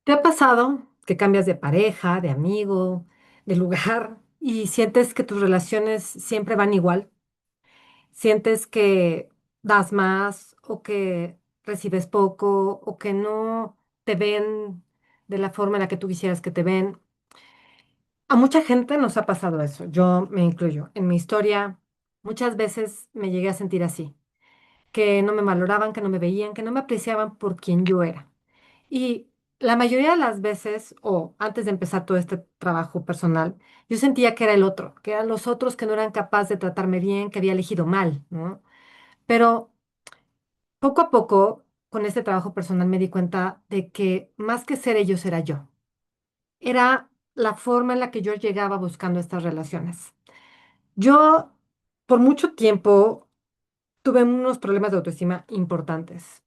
¿Te ha pasado que cambias de pareja, de amigo, de lugar y sientes que tus relaciones siempre van igual? ¿Sientes que das más o que recibes poco o que no te ven de la forma en la que tú quisieras que te ven? A mucha gente nos ha pasado eso, yo me incluyo. En mi historia, muchas veces me llegué a sentir así, que no me valoraban, que no me veían, que no me apreciaban por quien yo era. Y la mayoría de las veces, o antes de empezar todo este trabajo personal, yo sentía que era el otro, que eran los otros que no eran capaces de tratarme bien, que había elegido mal, ¿no? Pero poco a poco, con este trabajo personal, me di cuenta de que más que ser ellos era yo. Era la forma en la que yo llegaba buscando estas relaciones. Yo, por mucho tiempo, tuve unos problemas de autoestima importantes.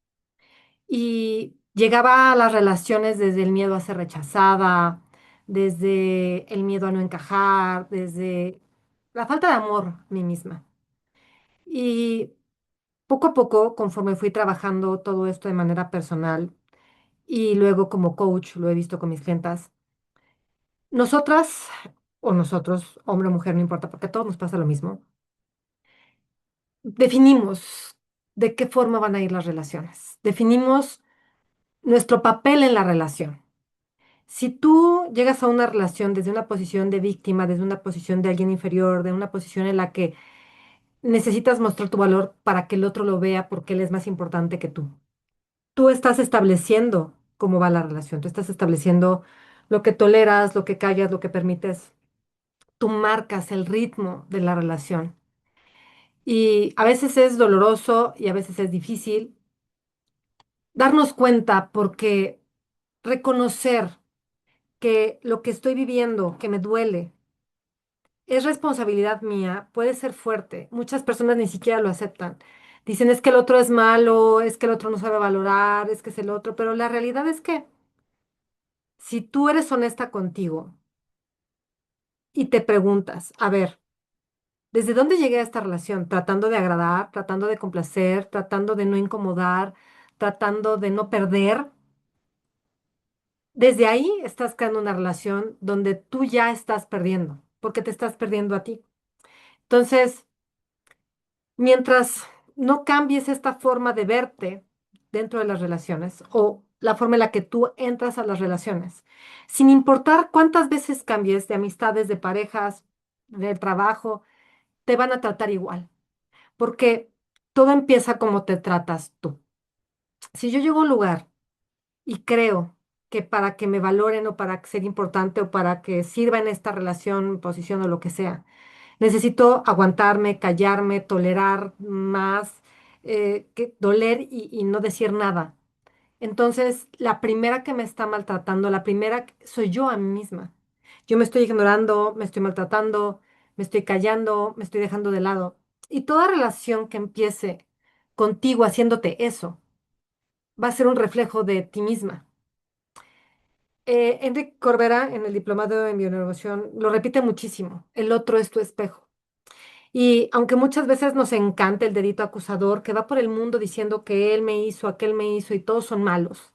Y llegaba a las relaciones desde el miedo a ser rechazada, desde el miedo a no encajar, desde la falta de amor a mí misma. Y poco a poco, conforme fui trabajando todo esto de manera personal y luego como coach, lo he visto con mis clientas, nosotras o nosotros, hombre o mujer, no importa, porque a todos nos pasa lo mismo, definimos de qué forma van a ir las relaciones, definimos nuestro papel en la relación. Si tú llegas a una relación desde una posición de víctima, desde una posición de alguien inferior, de una posición en la que necesitas mostrar tu valor para que el otro lo vea porque él es más importante que tú estás estableciendo cómo va la relación, tú estás estableciendo lo que toleras, lo que callas, lo que permites, tú marcas el ritmo de la relación. Y a veces es doloroso y a veces es difícil darnos cuenta porque reconocer que lo que estoy viviendo, que me duele, es responsabilidad mía, puede ser fuerte. Muchas personas ni siquiera lo aceptan. Dicen es que el otro es malo, es que el otro no sabe valorar, es que es el otro, pero la realidad es que si tú eres honesta contigo y te preguntas, a ver, ¿desde dónde llegué a esta relación? Tratando de agradar, tratando de complacer, tratando de no incomodar, tratando de no perder. Desde ahí estás creando una relación donde tú ya estás perdiendo, porque te estás perdiendo a ti. Entonces, mientras no cambies esta forma de verte dentro de las relaciones o la forma en la que tú entras a las relaciones, sin importar cuántas veces cambies de amistades, de parejas, del trabajo, te van a tratar igual, porque todo empieza como te tratas tú. Si yo llego a un lugar y creo que para que me valoren o para ser importante o para que sirva en esta relación, posición o lo que sea, necesito aguantarme, callarme, tolerar más, que doler y no decir nada. Entonces, la primera que me está maltratando, la primera soy yo a mí misma. Yo me estoy ignorando, me estoy maltratando, me estoy callando, me estoy dejando de lado. Y toda relación que empiece contigo haciéndote eso, va a ser un reflejo de ti misma. Enrique Corbera, en el diplomado en bioneuromodulación, lo repite muchísimo. El otro es tu espejo. Y aunque muchas veces nos encanta el dedito acusador que va por el mundo diciendo que él me hizo, aquel me hizo y todos son malos,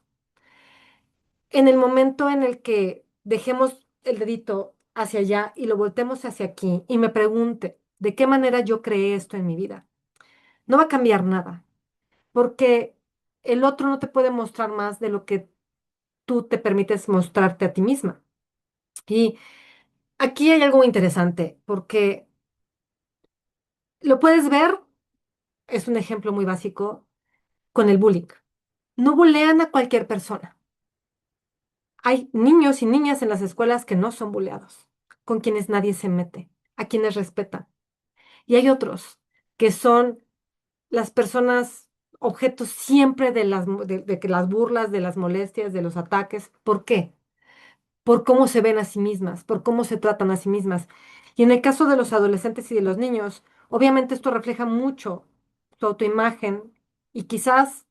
en el momento en el que dejemos el dedito hacia allá y lo voltemos hacia aquí y me pregunte de qué manera yo creé esto en mi vida, no va a cambiar nada, porque el otro no te puede mostrar más de lo que tú te permites mostrarte a ti misma. Y aquí hay algo interesante, porque lo puedes ver, es un ejemplo muy básico, con el bullying. No bulean a cualquier persona. Hay niños y niñas en las escuelas que no son buleados, con quienes nadie se mete, a quienes respetan. Y hay otros que son las personas objetos siempre de que las burlas, de las molestias, de los ataques. ¿Por qué? Por cómo se ven a sí mismas, por cómo se tratan a sí mismas. Y en el caso de los adolescentes y de los niños, obviamente esto refleja mucho su autoimagen y quizás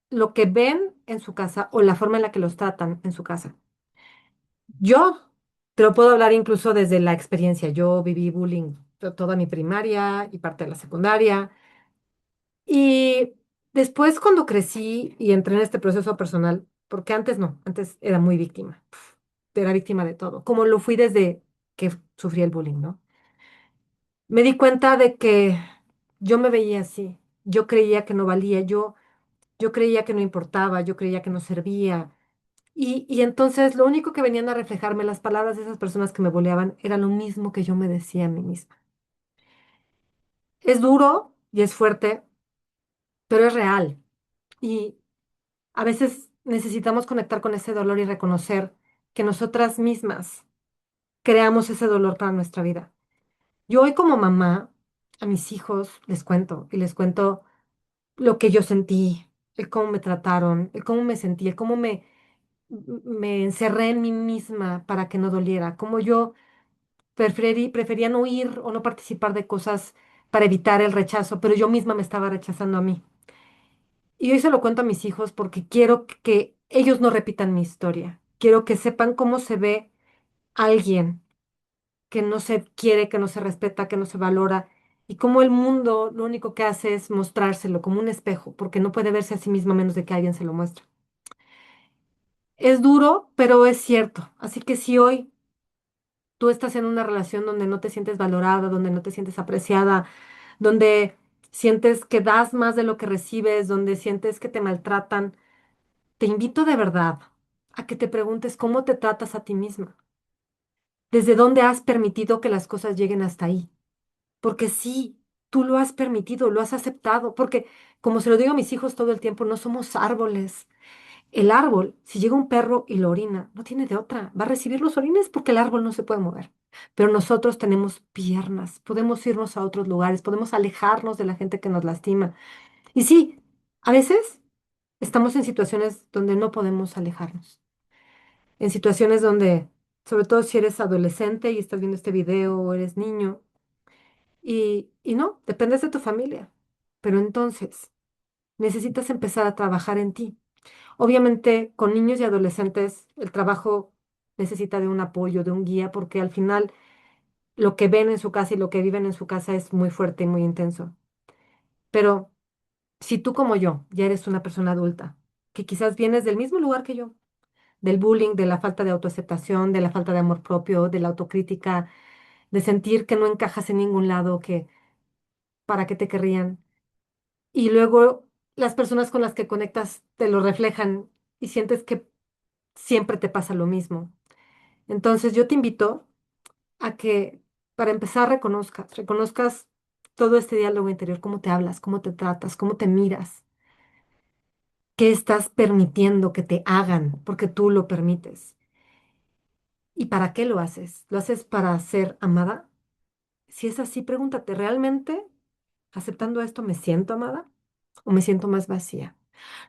lo que ven en su casa o la forma en la que los tratan en su casa. Yo te lo puedo hablar incluso desde la experiencia. Yo viví bullying toda mi primaria y parte de la secundaria. Y después cuando crecí y entré en este proceso personal, porque antes no, antes era muy víctima, era víctima de todo, como lo fui desde que sufrí el bullying, ¿no? Me di cuenta de que yo me veía así, yo creía que no valía, yo creía que no importaba, yo creía que no servía. Y entonces lo único que venían a reflejarme las palabras de esas personas que me boleaban era lo mismo que yo me decía a mí misma. Es duro y es fuerte, pero es real. Y a veces necesitamos conectar con ese dolor y reconocer que nosotras mismas creamos ese dolor para nuestra vida. Yo hoy como mamá, a mis hijos les cuento y les cuento lo que yo sentí, el cómo me trataron, el cómo me sentí, el cómo me encerré en mí misma para que no doliera, cómo yo prefería no ir o no participar de cosas para evitar el rechazo, pero yo misma me estaba rechazando a mí. Y hoy se lo cuento a mis hijos porque quiero que ellos no repitan mi historia. Quiero que sepan cómo se ve alguien que no se quiere, que no se respeta, que no se valora, y cómo el mundo lo único que hace es mostrárselo como un espejo, porque no puede verse a sí mismo a menos de que alguien se lo muestre. Es duro, pero es cierto. Así que si hoy tú estás en una relación donde no te sientes valorada, donde no te sientes apreciada, donde sientes que das más de lo que recibes, donde sientes que te maltratan, te invito de verdad a que te preguntes cómo te tratas a ti misma, desde dónde has permitido que las cosas lleguen hasta ahí. Porque sí, tú lo has permitido, lo has aceptado, porque como se lo digo a mis hijos todo el tiempo, no somos árboles. El árbol, si llega un perro y lo orina, no tiene de otra, va a recibir los orines porque el árbol no se puede mover. Pero nosotros tenemos piernas, podemos irnos a otros lugares, podemos alejarnos de la gente que nos lastima. Y sí, a veces estamos en situaciones donde no podemos alejarnos, en situaciones donde, sobre todo si eres adolescente y estás viendo este video o eres niño, y no, dependes de tu familia. Pero entonces necesitas empezar a trabajar en ti. Obviamente, con niños y adolescentes, el trabajo necesita de un apoyo, de un guía, porque al final lo que ven en su casa y lo que viven en su casa es muy fuerte y muy intenso. Pero si tú como yo ya eres una persona adulta, que quizás vienes del mismo lugar que yo, del bullying, de la falta de autoaceptación, de la falta de amor propio, de la autocrítica, de sentir que no encajas en ningún lado, que para qué te querrían, y luego las personas con las que conectas te lo reflejan y sientes que siempre te pasa lo mismo. Entonces yo te invito a que para empezar reconozcas todo este diálogo interior, cómo te hablas, cómo te tratas, cómo te miras, qué estás permitiendo que te hagan, porque tú lo permites. ¿Y para qué lo haces? ¿Lo haces para ser amada? Si es así, pregúntate, ¿realmente aceptando esto me siento amada o me siento más vacía?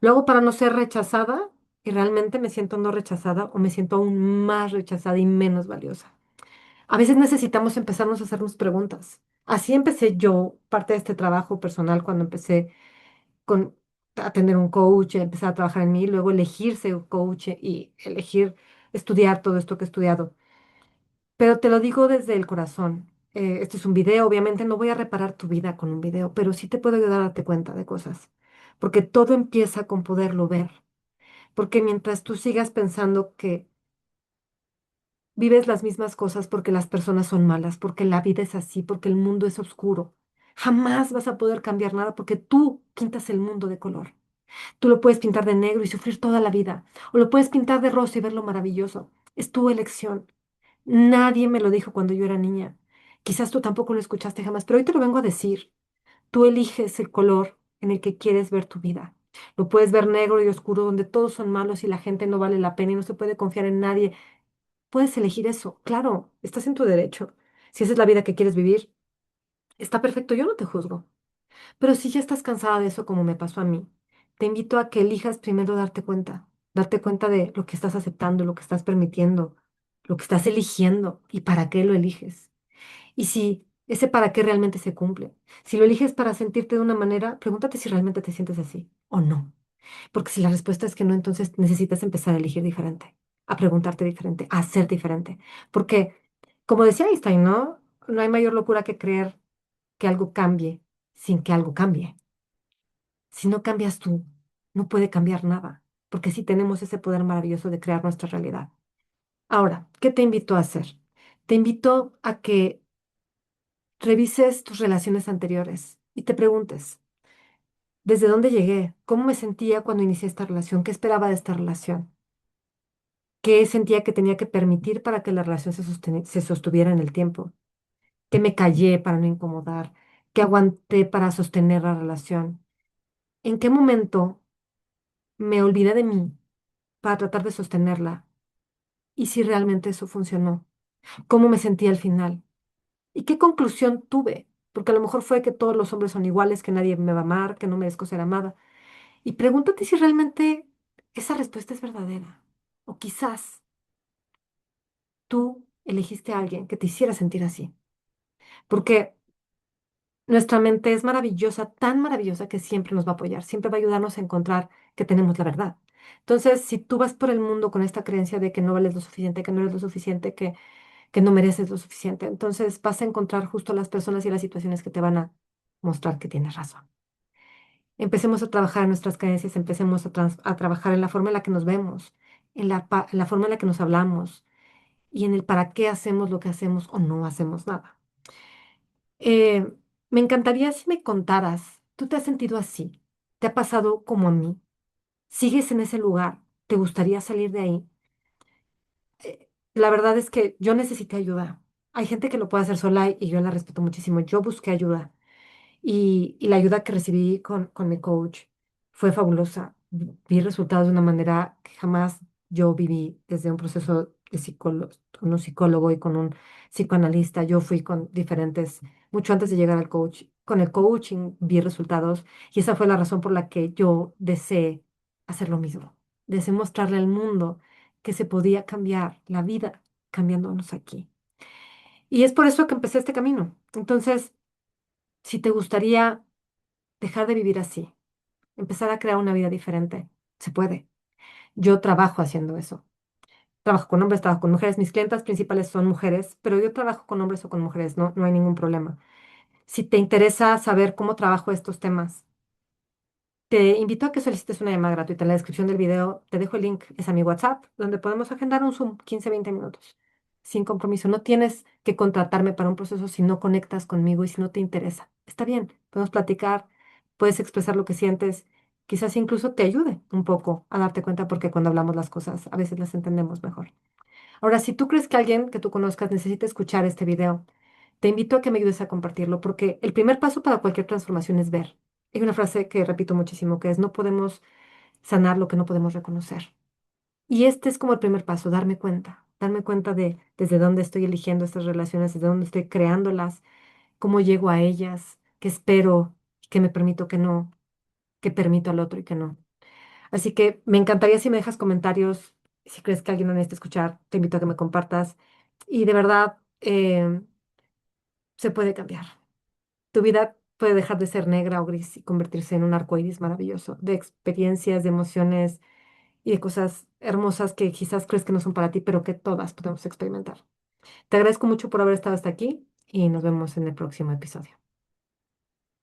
Lo hago para no ser rechazada y realmente me siento no rechazada o me siento aún más rechazada y menos valiosa. A veces necesitamos empezarnos a hacernos preguntas. Así empecé yo parte de este trabajo personal cuando empecé con a tener un coach, empezar a trabajar en mí, luego elegir ser un coach y elegir estudiar todo esto que he estudiado. Pero te lo digo desde el corazón. Este es un video, obviamente no voy a reparar tu vida con un video, pero sí te puedo ayudar a darte cuenta de cosas, porque todo empieza con poderlo ver. Porque mientras tú sigas pensando que vives las mismas cosas porque las personas son malas, porque la vida es así, porque el mundo es oscuro, jamás vas a poder cambiar nada porque tú pintas el mundo de color. Tú lo puedes pintar de negro y sufrir toda la vida, o lo puedes pintar de rosa y verlo maravilloso. Es tu elección. Nadie me lo dijo cuando yo era niña. Quizás tú tampoco lo escuchaste jamás, pero hoy te lo vengo a decir. Tú eliges el color en el que quieres ver tu vida. Lo puedes ver negro y oscuro, donde todos son malos y la gente no vale la pena y no se puede confiar en nadie. Puedes elegir eso. Claro, estás en tu derecho. Si esa es la vida que quieres vivir, está perfecto, yo no te juzgo. Pero si ya estás cansada de eso, como me pasó a mí, te invito a que elijas primero darte cuenta de lo que estás aceptando, lo que estás permitiendo, lo que estás eligiendo y para qué lo eliges. Y si ese para qué realmente se cumple. Si lo eliges para sentirte de una manera, pregúntate si realmente te sientes así o no. Porque si la respuesta es que no, entonces necesitas empezar a elegir diferente, a preguntarte diferente, a hacer diferente. Porque, como decía Einstein, ¿no? No hay mayor locura que creer que algo cambie sin que algo cambie. Si no cambias tú, no puede cambiar nada, porque sí tenemos ese poder maravilloso de crear nuestra realidad. Ahora, ¿qué te invito a hacer? Te invito a que revises tus relaciones anteriores y te preguntes, ¿desde dónde llegué? ¿Cómo me sentía cuando inicié esta relación? ¿Qué esperaba de esta relación? ¿Qué sentía que tenía que permitir para que la relación se sostuviera en el tiempo? ¿Qué me callé para no incomodar? ¿Qué aguanté para sostener la relación? ¿En qué momento me olvidé de mí para tratar de sostenerla? ¿Y si realmente eso funcionó? ¿Cómo me sentí al final? ¿Y qué conclusión tuve? Porque a lo mejor fue que todos los hombres son iguales, que nadie me va a amar, que no merezco ser amada. Y pregúntate si realmente esa respuesta es verdadera. O quizás tú elegiste a alguien que te hiciera sentir así. Porque nuestra mente es maravillosa, tan maravillosa que siempre nos va a apoyar, siempre va a ayudarnos a encontrar que tenemos la verdad. Entonces, si tú vas por el mundo con esta creencia de que no vales lo suficiente, que no eres lo suficiente, que no mereces lo suficiente, entonces vas a encontrar justo las personas y las situaciones que te van a mostrar que tienes razón. Empecemos a trabajar en nuestras creencias, empecemos a trabajar en la forma en la que nos vemos, en la forma en la que nos hablamos y en el para qué hacemos lo que hacemos o no hacemos nada. Eh, Me encantaría si me contaras, ¿tú te has sentido así? ¿Te ha pasado como a mí? ¿Sigues en ese lugar? ¿Te gustaría salir de ahí? La verdad es que yo necesité ayuda. Hay gente que lo puede hacer sola y yo la respeto muchísimo. Yo busqué ayuda. Y la ayuda que recibí con mi coach fue fabulosa. Vi resultados de una manera que jamás yo viví desde un proceso de con un psicólogo y con un psicoanalista. Yo fui con diferentes, mucho antes de llegar al coach. Con el coaching vi resultados y esa fue la razón por la que yo deseé hacer lo mismo. Deseé mostrarle al mundo que se podía cambiar la vida cambiándonos aquí. Y es por eso que empecé este camino. Entonces, si te gustaría dejar de vivir así, empezar a crear una vida diferente. Se puede. Yo trabajo haciendo eso. Trabajo con hombres, trabajo con mujeres. Mis clientas principales son mujeres, pero yo trabajo con hombres o con mujeres, no, no hay ningún problema. Si te interesa saber cómo trabajo estos temas, te invito a que solicites una llamada gratuita. En la descripción del video te dejo el link, es a mi WhatsApp, donde podemos agendar un Zoom, 15-20 minutos, sin compromiso. No tienes que contratarme para un proceso si no conectas conmigo y si no te interesa. Está bien, podemos platicar, puedes expresar lo que sientes, quizás incluso te ayude un poco a darte cuenta porque cuando hablamos las cosas a veces las entendemos mejor. Ahora, si tú crees que alguien que tú conozcas necesita escuchar este video, te invito a que me ayudes a compartirlo, porque el primer paso para cualquier transformación es ver. Hay una frase que repito muchísimo, que es no podemos sanar lo que no podemos reconocer. Y este es como el primer paso, darme cuenta de desde dónde estoy eligiendo estas relaciones, desde dónde estoy creándolas, cómo llego a ellas, qué espero, qué me permito que no, qué permito al otro y qué no. Así que me encantaría si me dejas comentarios, si crees que alguien lo necesita escuchar, te invito a que me compartas. Y de verdad, se puede cambiar. Tu vida puede dejar de ser negra o gris y convertirse en un arco iris maravilloso de experiencias, de emociones y de cosas hermosas que quizás crees que no son para ti, pero que todas podemos experimentar. Te agradezco mucho por haber estado hasta aquí y nos vemos en el próximo episodio.